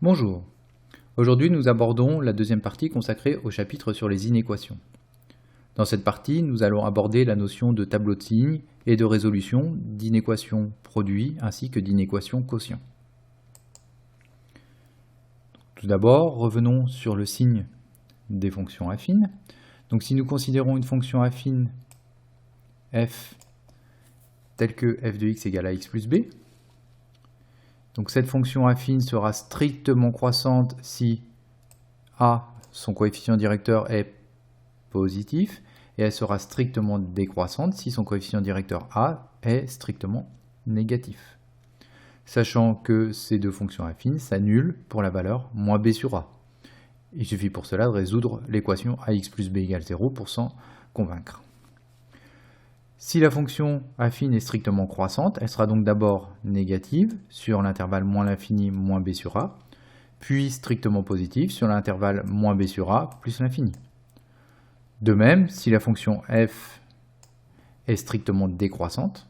Bonjour. Aujourd'hui, nous abordons la deuxième partie consacrée au chapitre sur les inéquations. Dans cette partie, nous allons aborder la notion de tableau de signes et de résolution d'inéquations produits ainsi que d'inéquations quotients. Tout d'abord, revenons sur le signe des fonctions affines. Donc si nous considérons une fonction affine f telle que f de x égale à x plus b, donc cette fonction affine sera strictement croissante si a, son coefficient directeur, est positif, et elle sera strictement décroissante si son coefficient directeur a est strictement négatif. Sachant que ces deux fonctions affines s'annulent pour la valeur moins b sur a. Il suffit pour cela de résoudre l'équation ax plus b égale 0 pour s'en convaincre. Si la fonction affine est strictement croissante, elle sera donc d'abord négative sur l'intervalle moins l'infini moins b sur a, puis strictement positive sur l'intervalle moins b sur a plus l'infini. De même, si la fonction f est strictement décroissante,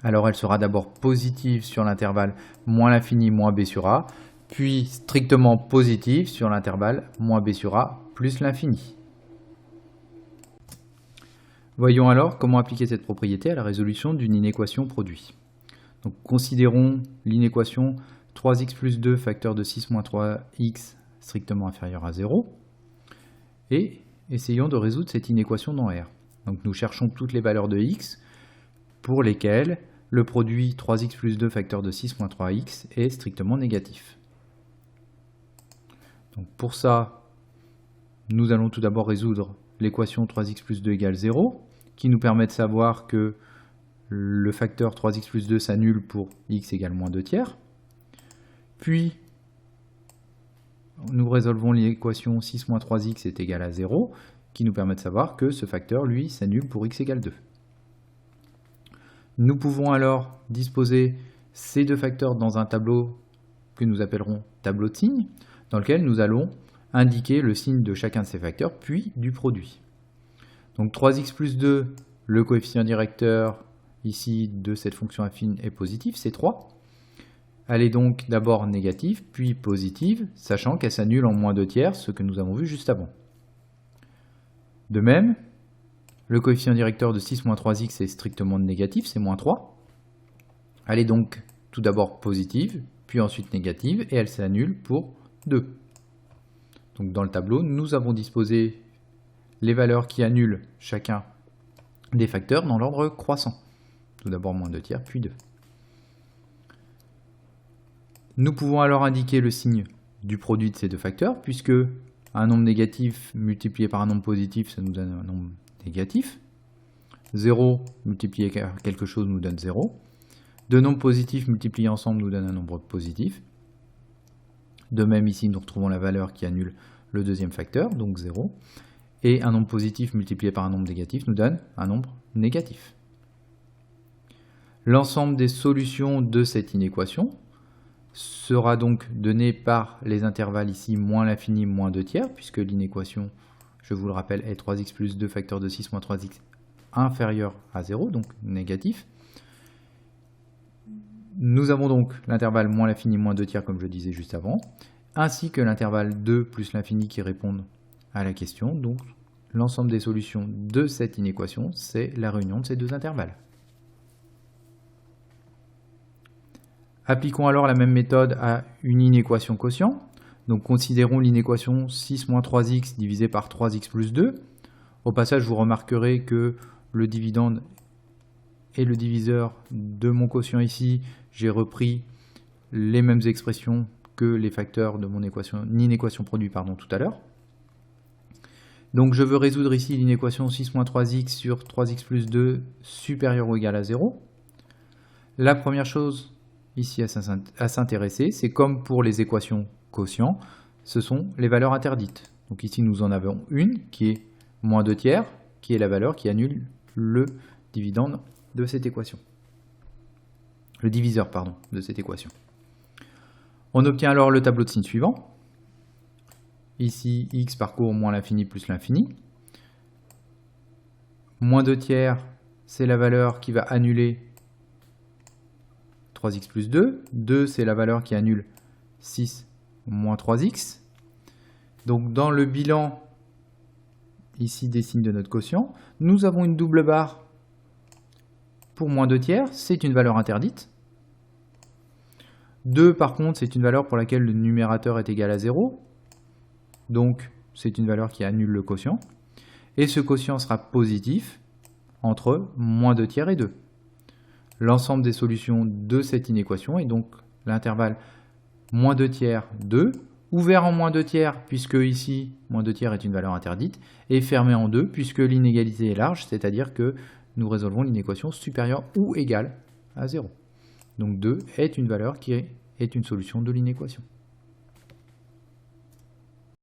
alors elle sera d'abord positive sur l'intervalle moins l'infini moins b sur a, puis strictement positive sur l'intervalle moins b sur a plus l'infini. Voyons alors comment appliquer cette propriété à la résolution d'une inéquation produit. Donc, considérons l'inéquation 3x plus 2 facteur de 6 moins 3x strictement inférieur à 0 et essayons de résoudre cette inéquation dans R. Donc, nous cherchons toutes les valeurs de x pour lesquelles le produit 3x plus 2 facteur de 6 moins 3x est strictement négatif. Donc, pour ça, nous allons tout d'abord résoudre l'équation 3x plus 2 égale 0, qui nous permet de savoir que le facteur 3x plus 2 s'annule pour x égale moins 2 tiers. Puis, nous résolvons l'équation 6 moins 3x est égal à 0, qui nous permet de savoir que ce facteur, lui, s'annule pour x égale 2. Nous pouvons alors disposer ces deux facteurs dans un tableau que nous appellerons tableau de signes, dans lequel nous allons indiquer le signe de chacun de ces facteurs, puis du produit. Donc 3x plus 2, le coefficient directeur ici de cette fonction affine est positif, c'est 3. Elle est donc d'abord négative, puis positive, sachant qu'elle s'annule en moins 2 tiers, ce que nous avons vu juste avant. De même, le coefficient directeur de 6 moins 3x est strictement négatif, c'est moins 3. Elle est donc tout d'abord positive, puis ensuite négative, et elle s'annule pour 2. Donc dans le tableau, nous avons disposé les valeurs qui annulent chacun des facteurs dans l'ordre croissant. Tout d'abord moins 2 tiers, puis 2. Nous pouvons alors indiquer le signe du produit de ces deux facteurs, puisque un nombre négatif multiplié par un nombre positif, ça nous donne un nombre négatif. 0 multiplié par quelque chose nous donne 0. Deux nombres positifs multipliés ensemble nous donnent un nombre positif. De même ici, nous retrouvons la valeur qui annule le deuxième facteur, donc 0. Et un nombre positif multiplié par un nombre négatif nous donne un nombre négatif. L'ensemble des solutions de cette inéquation sera donc donné par les intervalles ici moins l'infini moins 2 tiers, puisque l'inéquation, je vous le rappelle, est 3x plus 2 facteur de 6 moins 3x inférieur à 0, donc négatif. Nous avons donc l'intervalle moins l'infini moins 2 tiers, comme je disais juste avant, ainsi que l'intervalle 2 plus l'infini qui répondent à la question. Donc l'ensemble des solutions de cette inéquation, c'est la réunion de ces deux intervalles. Appliquons alors la même méthode à une inéquation quotient. Donc considérons l'inéquation 6 moins 3x divisé par 3x plus 2. Au passage, vous remarquerez que le dividende et le diviseur de mon quotient ici, j'ai repris les mêmes expressions que les facteurs de mon inéquation produit tout à l'heure. Donc je veux résoudre ici l'inéquation 6 moins 3x sur 3x plus 2 supérieur ou égal à 0. La première chose ici à s'intéresser, c'est comme pour les équations quotients, ce sont les valeurs interdites. Donc ici nous en avons une qui est moins 2 tiers, qui est la valeur qui annule le dividende de cette équation. Le diviseur, pardon, de cette équation. On obtient alors le tableau de signes suivant. Ici, x parcourt moins l'infini plus l'infini. Moins 2 tiers, c'est la valeur qui va annuler 3x plus 2. 2, c'est la valeur qui annule 6 moins 3x. Donc dans le bilan ici des signes de notre quotient, nous avons une double barre pour moins 2 tiers, c'est une valeur interdite. 2 par contre, c'est une valeur pour laquelle le numérateur est égal à 0. Donc c'est une valeur qui annule le quotient. Et ce quotient sera positif entre moins 2 tiers et 2. L'ensemble des solutions de cette inéquation est donc l'intervalle moins 2 tiers 2, ouvert en moins 2 tiers puisque ici moins 2 tiers est une valeur interdite, et fermé en 2 puisque l'inégalité est large, c'est-à-dire que nous résolvons l'inéquation supérieure ou égale à 0. Donc 2 est une valeur qui est une solution de l'inéquation.